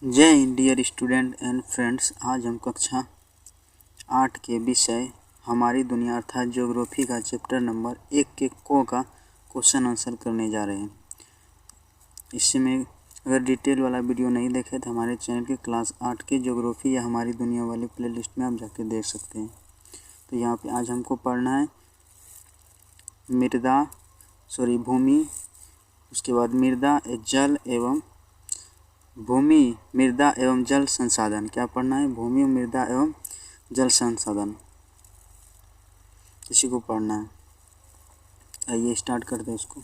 जय हिंद dear student and friends. आज हम कक्षा 8 के विषय हमारी दुनिया अर्थात ज्योग्राफी का चैप्टर नंबर 1 के को का क्वेश्चन आंसर करने जा रहे हैं। इसमें अगर डिटेल वाला वीडियो नहीं देखे तो हमारे चैनल के क्लास 8 के ज्योग्राफी या हमारी दुनिया वाली प्लेलिस्ट में आप जाके देख सकते हैं। तो यहाँ पे आज हमको पढ़ना है भूमि, उसके बाद मृदा एवं जल संसाधन। क्या पढ़ना है? भूमि, मृदा एवं जल संसाधन, इसी को पढ़ना है। आइए स्टार्ट करते हैं इसको।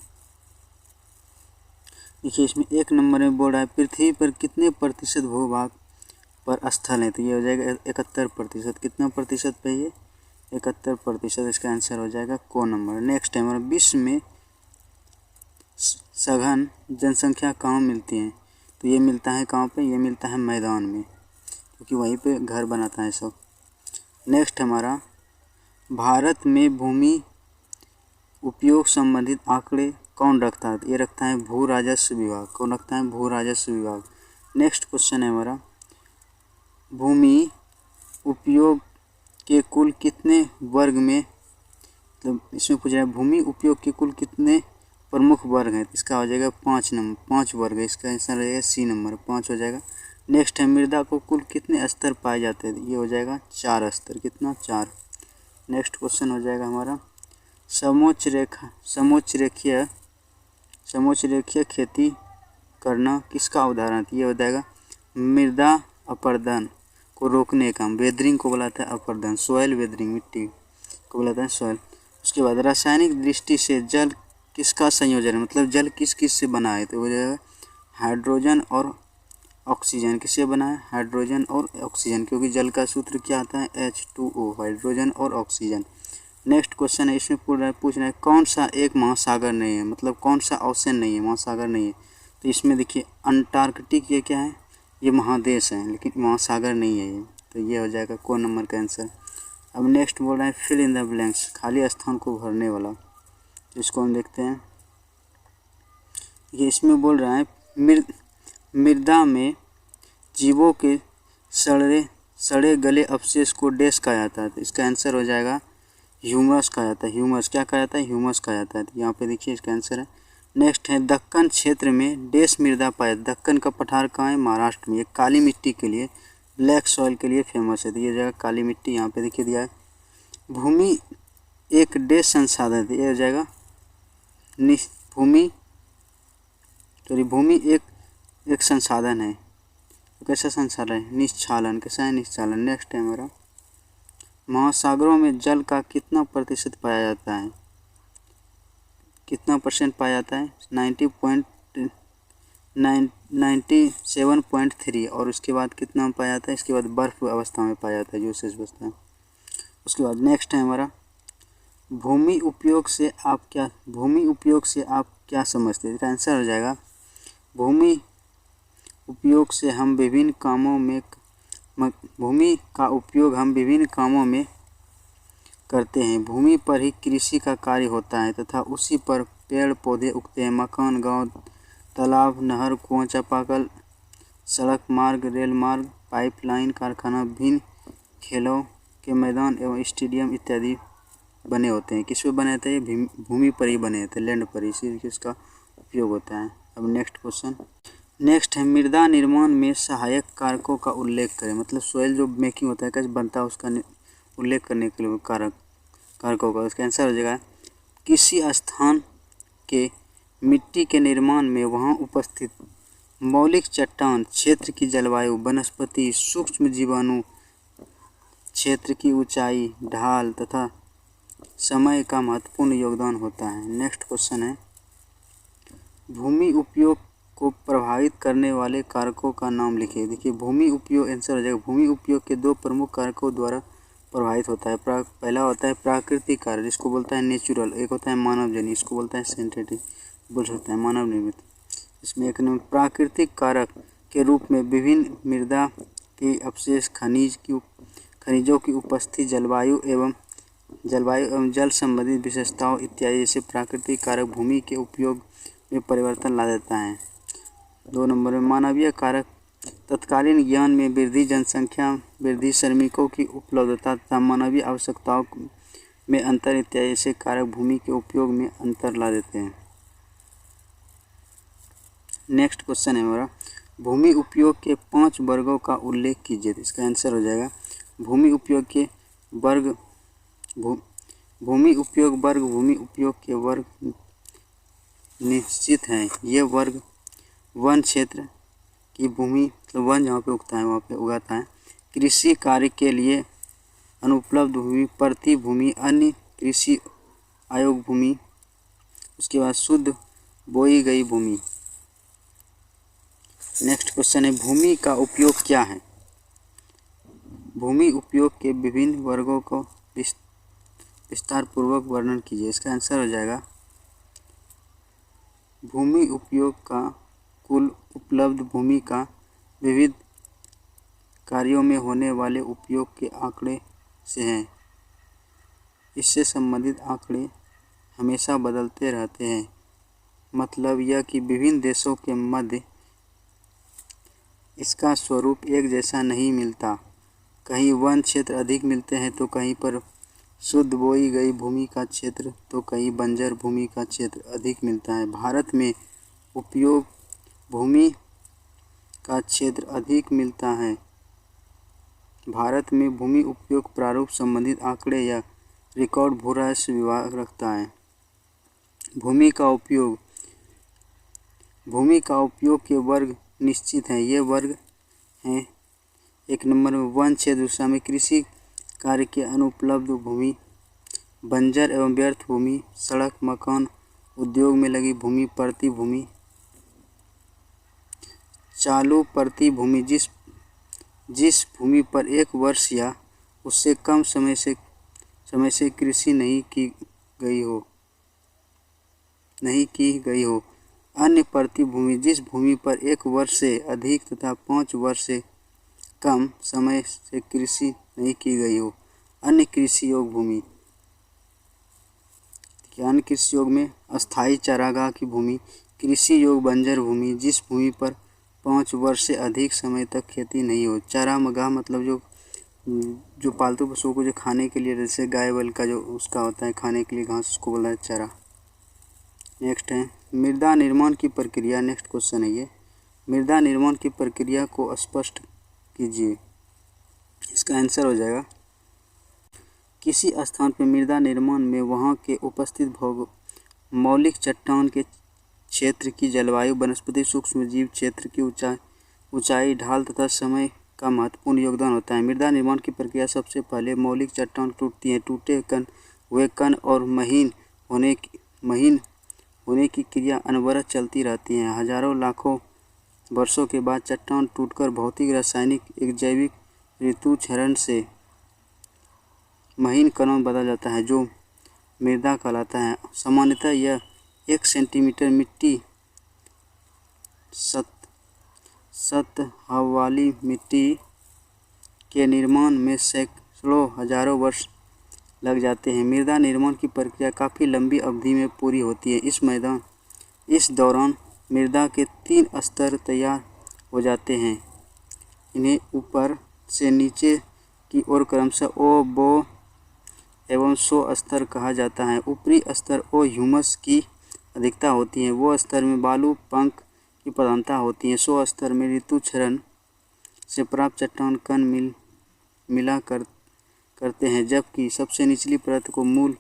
देखिए इसमें 1 नंबर में बोल रहा है पृथ्वी पर कितने प्रतिशत भूभाग पर स्थल है। तो ये हो जाएगा 71%। कितना प्रतिशत पे? ये 71%। इसका आंसर हो जाएगा को नंबर। नेक्स्ट है हमारा विश्व में सघन जनसंख्या कहाँ मिलती है। तो ये मिलता है कहाँ पे? ये मिलता है मैदान में, क्योंकि वहीं पे घर बनाता है सब। नेक्स्ट हमारा भारत में भूमि उपयोग संबंधित आंकड़े कौन रखता है? ये रखता है भू राजस्व विभाग। कौन रखता है? भू राजस्व विभाग। नेक्स्ट क्वेश्चन है हमारा भूमि उपयोग के कुल कितने वर्ग में, मतलब इसमें पूछ रहा है भूमि उपयोग के कुल कितने प्रमुख वर्ग हैं। इसका हो जाएगा 5 वर्ग है। इसका आंसर रहेगा सी नंबर, 5 हो जाएगा। नेक्स्ट है मृदा को कुल कितने स्तर पाए जाते हैं। ये हो जाएगा 4 स्तर। कितना? 4। नेक्स्ट क्वेश्चन हो जाएगा हमारा समोच्च रेखीय खेती करना किसका उदाहरण? ये हो जाएगा मृदा अपरदन को रोकने का, वेदरिंग को बुलाता है अपरदन, सॉइल वेदरिंग, मिट्टी को बुलाता है सॉइल। उसके बाद रासायनिक दृष्टि से जल किसका संयोजन है, मतलब जल किस किस से बना है। तो हो जाएगा हाइड्रोजन और ऑक्सीजन। किससे बना है? हाइड्रोजन और ऑक्सीजन, क्योंकि जल का सूत्र क्या आता है? H2O, हाइड्रोजन और ऑक्सीजन। नेक्स्ट क्वेश्चन है, इसमें पूछ रहा है कौन सा एक महासागर नहीं है, मतलब कौन सा ओशन नहीं है, महासागर नहीं है। तो इसमें देखिए अंटार्कटिक, ये क्या है? ये महादेश है, लेकिन महासागर नहीं है ये। तो ये हो जाएगा को नंबर का आंसर। अब नेक्स्ट बोल रहा है फिल इन द ब्लैंक्स, खाली स्थान को भरने वाला। तो इसको हम देखते हैं। ये इसमें बोल रहा है मृदा में जीवों के सड़े गले अवशेष को डैश कहा जाता है। तो इसका आंसर हो जाएगा ह्यूमस कहा जाता है। ह्यूमस क्या कहा जाता है? ह्यूमस कहा जाता है। तो यहाँ पे देखिए इसका आंसर है। नेक्स्ट है दक्कन क्षेत्र में डैश मृदा पाया। दक्कन का पठार कहाँ है? महाराष्ट्र में। ये काली मिट्टी के लिए, ब्लैक सॉइल के लिए फेमस है। तो ये जगह काली मिट्टी यहाँ पे देखिए दिया है। भूमि एक डैश संसाधन है। ये हो जाएगा भूमि एक संसाधन है। तो कैसा संसाधन है? निश्चालन। कैसा है? निश्चालन। नेक्स्ट है हमारा महासागरों में जल का कितना प्रतिशत पाया जाता है? कितना परसेंट पाया जाता है? 97.3। और उसके बाद कितना पाया जाता है? इसके बाद बर्फ अवस्था में पाया जाता है, जो शेष बचता है। उसके बाद नेक्स्ट है हमारा भूमि उपयोग से आप क्या समझते हैं? इसका आंसर हो जाएगा भूमि उपयोग से हम विभिन्न कामों में भूमि का उपयोग हम विभिन्न कामों में करते हैं। भूमि पर ही कृषि का कार्य होता है तथा उसी पर पेड़ पौधे उगते हैं। मकान, गांव, तालाब, नहर, कुआं, चापाकल, सड़क मार्ग, रेल मार्ग, पाइपलाइन, कारखाना, भिन्न खेलों के मैदान एवं स्टेडियम इत्यादि बने होते हैं। किस पे बने होते हैं? भूमि पर ही बने होते हैं, लैंड पर, इसी इसका उपयोग होता है। अब नेक्स्ट क्वेश्चन। नेक्स्ट है मृदा निर्माण में सहायक कारकों का उल्लेख करें, मतलब सॉइल जो मेकिंग होता है, कैसे बनता है, उसका उल्लेख करने के लिए कारकों का। उसका आंसर हो जाएगा किसी स्थान के मिट्टी के निर्माण में वहाँ उपस्थित मौलिक चट्टान, क्षेत्र की जलवायु, वनस्पति, सूक्ष्म जीवाणु, क्षेत्र की ऊंचाई, ढाल तथा समय का महत्वपूर्ण योगदान होता है। नेक्स्ट क्वेश्चन है भूमि उपयोग को प्रभावित करने वाले कारकों का नाम लिखिए। देखिए भूमि उपयोग, आंसर हो जाएगा भूमि उपयोग के 2 प्रमुख कारकों द्वारा प्रभावित होता है। पहला होता है प्राकृतिक कारक, जिसको बोलता है नेचुरल। एक होता है मानव जनित, इसको बोलता है सिंथेटिक, बोल सकते हैं मानव निर्मित। इसमें एक नंबर प्राकृतिक कारक के रूप में विभिन्न मृदा के अवशेष, खनिजों की उपस्थिति, जलवायु एवं जल संबंधित विशेषताओं इत्यादि जैसे प्राकृतिक कारक भूमि के उपयोग में परिवर्तन ला देता है। 2 नंबर में मानवीय कारक तत्कालीन ज्ञान में वृद्धि, जनसंख्या वृद्धि, श्रमिकों की उपलब्धता तथा मानवीय आवश्यकताओं में अंतर इत्यादि ऐसे कारक भूमि के उपयोग में अंतर ला देते हैं। नेक्स्ट क्वेश्चन है हमारा, भूमि उपयोग के 5 वर्गों का उल्लेख कीजिए। इसका आंसर हो जाएगा भूमि उपयोग के वर्ग। भूमि उपयोग वर्ग, भूमि उपयोग के वर्ग निश्चित हैं। ये वर्ग वन क्षेत्र की भूमि, मतलब वन जहाँ पे उगता है वहाँ पे उगाता है, कृषि कार्य के लिए अनुपलब्ध भूमि, प्रति भूमि, अन्य कृषि आयोग भूमि, उसके बाद शुद्ध बोई गई भूमि। नेक्स्ट क्वेश्चन है, भूमि का उपयोग क्या है? भूमि उपयोग के विभिन्न वर्गों को विस्तार पूर्वक वर्णन कीजिए। इसका आंसर हो जाएगा भूमि उपयोग का कुल उपलब्ध भूमि का विविध कार्यों में होने वाले उपयोग के आंकड़े से है। इससे संबंधित आंकड़े हमेशा बदलते रहते हैं। मतलब यह कि विभिन्न देशों के मध्य इसका स्वरूप एक जैसा नहीं मिलता। कहीं वन क्षेत्र अधिक मिलते हैं तो कहीं पर शुद्ध बोई गई भूमि का क्षेत्र तो कहीं बंजर भूमि का क्षेत्र अधिक मिलता है। भारत में उपयोग भूमि का क्षेत्र अधिक मिलता है। भारत में भूमि उपयोग प्रारूप संबंधित आंकड़े या रिकॉर्ड भू राजस्व विभाग रखता है। भूमि का उपयोग के वर्ग निश्चित हैं। ये वर्ग हैं, 1 नंबर में वन क्षेत्र, दूसरा में कृषि कार्य के अनुपलब्ध भूमि, बंजर एवं व्यर्थ भूमि, सड़क, मकान, उद्योग में लगी भूमि, प्रति भूमि, चालू प्रति भूमि, जिस भूमि पर 1 वर्ष या उससे कम समय से कृषि नहीं की गई हो। अन्य प्रति भूमि, जिस भूमि पर 1 वर्ष से अधिक तथा 5 वर्ष से कम समय से कृषि नहीं की गई हो। अन्य कृषि योग भूमि, अन्य कृषि योग में अस्थायी चारागाह की भूमि, कृषि योग बंजर भूमि, जिस भूमि पर 5 वर्ष से अधिक समय तक खेती नहीं हो। चारागाह मतलब जो पालतू पशुओं को जो खाने के लिए, जैसे गाय बैल का जो उसका होता है खाने के लिए घास, उसको बोला है चारा। नेक्स्ट है मृदा निर्माण की प्रक्रिया। नेक्स्ट क्वेश्चन है ये, मृदा निर्माण की प्रक्रिया को स्पष्ट कीजिए। इसका आंसर हो जाएगा किसी स्थान पर मृदा निर्माण में वहाँ के उपस्थित मौलिक चट्टान के क्षेत्र की जलवायु, वनस्पति, सूक्ष्म जीव, क्षेत्र की ऊंचाई, ढाल तथा समय का महत्वपूर्ण योगदान होता है। मृदा निर्माण की प्रक्रिया सबसे पहले मौलिक चट्टान टूटती है। टूटे हुए कण और महीन होने की क्रिया अनवरत चलती रहती है। हजारों लाखों वर्षों के बाद चट्टान टूटकर भौतिक, रासायनिक, एक जैविक ऋतुचरण से महीन कणों में बदल जाता है, जो मृदा कहलाता है। सामान्यतः यह 1 सेंटीमीटर मिट्टी सतह वाली मिट्टी के निर्माण में सैकड़ों हजारों वर्ष लग जाते हैं। मृदा निर्माण की प्रक्रिया काफ़ी लंबी अवधि में पूरी होती है। इस दौरान मृदा के 3 स्तर तैयार हो जाते हैं। इन्हें ऊपर से नीचे की ओर क्रमशः ओ, बो एवं सो स्तर कहा जाता है। ऊपरी स्तर ओ ह्यूमस की अधिकता होती है। वो स्तर में बालू, पंख की प्रधानता होती है। सो स्तर में ऋतुचरण से प्राप्त चट्टान कण मिला करते हैं, जबकि सबसे निचली परत को मूल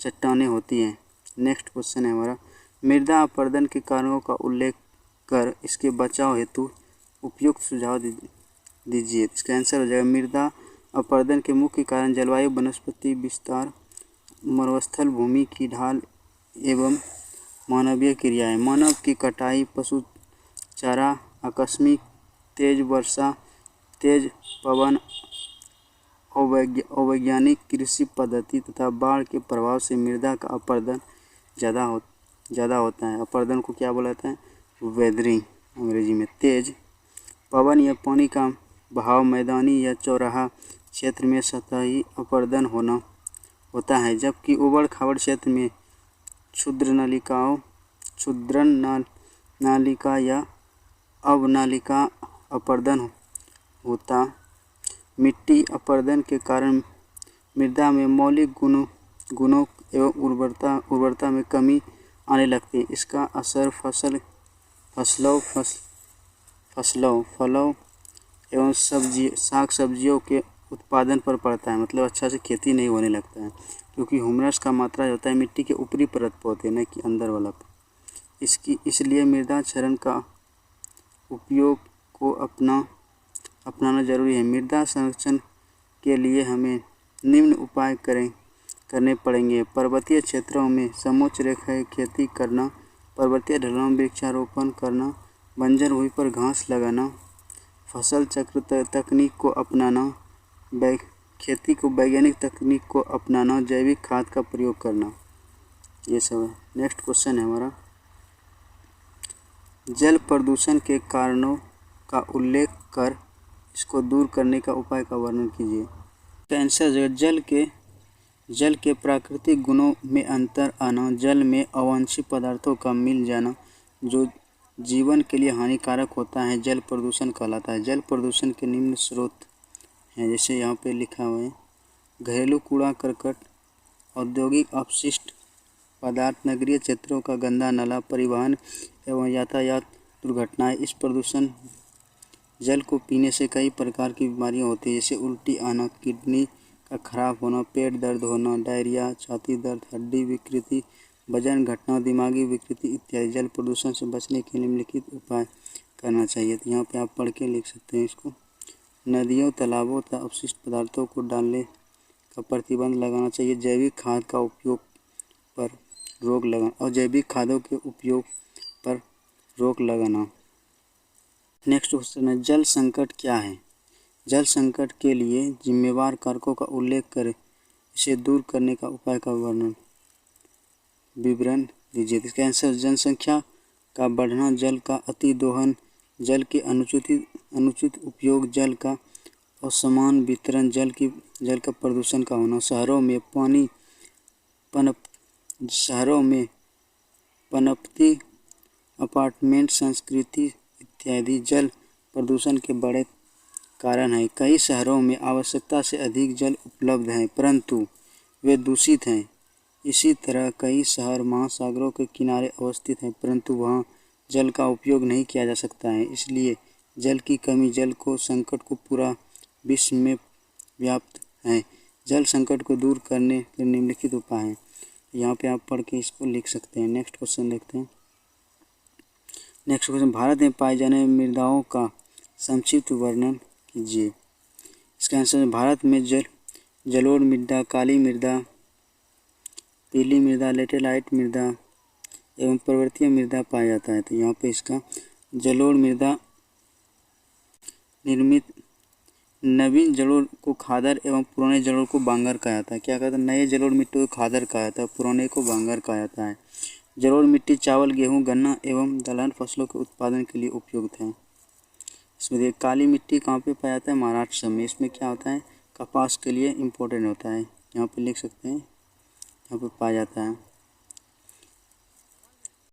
चट्टानें होती हैं। नेक्स्ट क्वेश्चन है हमारा, मृदा अपरदन के कारणों का उल्लेख कर इसके बचाव हेतु उपयुक्त सुझाव दीजिए। इसका आंसर हो जाएगा मृदा अपरदन के मुख्य कारण जलवायु, वनस्पति विस्तार, मरुस्थल भूमि की ढाल एवं मानवीय क्रियाएं। मानव की कटाई, पशु चारा, आकस्मिक तेज वर्षा, तेज पवन, अवैज्ञानिक कृषि पद्धति तथा बाढ़ के प्रभाव से मृदा का अपरदन ज़्यादा होता है। अपरदन को क्या बोला जाता है? वेदरिंग अंग्रेजी में। तेज पवन या पानी का बहाव, मैदानी या चौराहा क्षेत्र में सतही अपरदन होता है, जबकि उबड़ खाबड़ क्षेत्र में क्षुद्र नालिका या अपरदन होता। मिट्टी अपरदन के कारण मृदा में मौलिक गुणों एवं उर्वरता में कमी आने लगती है। इसका असर फलों एवं शाक सब्जियों के उत्पादन पर पड़ता है। मतलब अच्छा से खेती नहीं होने लगता है, क्योंकि ह्यूमस का मात्रा होता है मिट्टी के ऊपरी परत पर होते हैं, न कि अंदर वाला पर। इसलिए मृदा क्षरण का उपयोग को अपनाना जरूरी है। मृदा संरक्षण के लिए हमें निम्न उपाय करने पड़ेंगे। पर्वतीय क्षेत्रों में समोच्च रेखा खेती करना, पर्वतीय ढलानों में वृक्षारोपण करना, बंजर भूमि पर घास लगाना, फसल चक्र तकनीक को अपनाना, खेती को वैज्ञानिक तकनीक को अपनाना, जैविक खाद का प्रयोग करना, ये सब है। नेक्स्ट क्वेश्चन है हमारा, जल प्रदूषण के कारणों का उल्लेख कर इसको दूर करने का उपाय का वर्णन कीजिए। तो आंसर है जल के प्राकृतिक गुणों में अंतर आना, जल में अवांछित पदार्थों का मिल जाना जो जीवन के लिए हानिकारक होता है, जल प्रदूषण कहलाता है। जल प्रदूषण के निम्न स्रोत हैं, जैसे यहाँ पे लिखा हुआ है, घरेलू कूड़ा करकट, औद्योगिक अपशिष्ट पदार्थ, नगरीय क्षेत्रों का गंदा नाला, परिवहन एवं यातायात दुर्घटनाएं। इस प्रदूषण जल को पीने से कई प्रकार की बीमारियां होती हैं, जैसे उल्टी आना, किडनी का खराब होना, पेट दर्द होना, डायरिया, छाती दर्द, हड्डी विकृति, वजन घटना, दिमागी विकृति इत्यादि। जल प्रदूषण से बचने के निम्नलिखित उपाय करना चाहिए। तो यहाँ पे आप पढ़ के लिख सकते हैं इसको। नदियों, तालाबों तथा अपशिष्ट पदार्थों को डालने का प्रतिबंध लगाना चाहिए। जैविक खाद का उपयोग पर रोक लगाना और जैविक खादों के उपयोग पर रोक लगाना। नेक्स्ट क्वेश्चन है, जल संकट क्या है? जल संकट के लिए जिम्मेवार कारकों का उल्लेख करें, इसे दूर करने का उपाय का विवरण दीजिए। इसका आंसर, जनसंख्या का बढ़ना, जल का अति दोहन, जल के अनुचित उपयोग, जल का असमान वितरण, जल का प्रदूषण का होना, शहरों में पनपती अपार्टमेंट संस्कृति इत्यादि जल प्रदूषण के बड़े कारण हैं। कई शहरों में आवश्यकता से अधिक जल उपलब्ध है, परंतु वे दूषित हैं। इसी तरह कई शहर महासागरों के किनारे अवस्थित हैं, परंतु वहां जल का उपयोग नहीं किया जा सकता है। इसलिए जल की कमी जल को संकट को पूरा विश्व में व्याप्त है। जल संकट को दूर करने के निम्नलिखित उपाय हैं। यहाँ पे आप पढ़ के इसको लिख सकते हैं। नेक्स्ट क्वेश्चन देखते हैं। नेक्स्ट क्वेश्चन, भारत में पाए जाने वाली मृदाओं का संक्षिप्त वर्णन कीजिए। इसका आंसर है, भारत में जलोढ़ मृदा, काली मृदा, पीली मृदा, लेटेराइट मृदा एवं पर्वतीय मृदा पाया जाता है। तो यहाँ पे इसका जलोढ़ मृदा नवीन जलोढ़ को खादर एवं पुराने जलोढ़ को बांगर कहा जाता है। क्या कहता है? नए जलोढ़ मिट्टी को खादर कहा जाता है, पुराने को बांगर कहा जाता है। जलोढ़ मिट्टी चावल, गेहूं, गन्ना एवं दलहन फसलों के उत्पादन के लिए उपयुक्त है। इसमें देखिए, काली मिट्टी कहाँ पे पाया जाता है? महाराष्ट्र में। इसमें क्या होता है? कपास के लिए इम्पोर्टेंट होता है। यहाँ पे लिख सकते हैं, यहाँ पे पाया जाता है।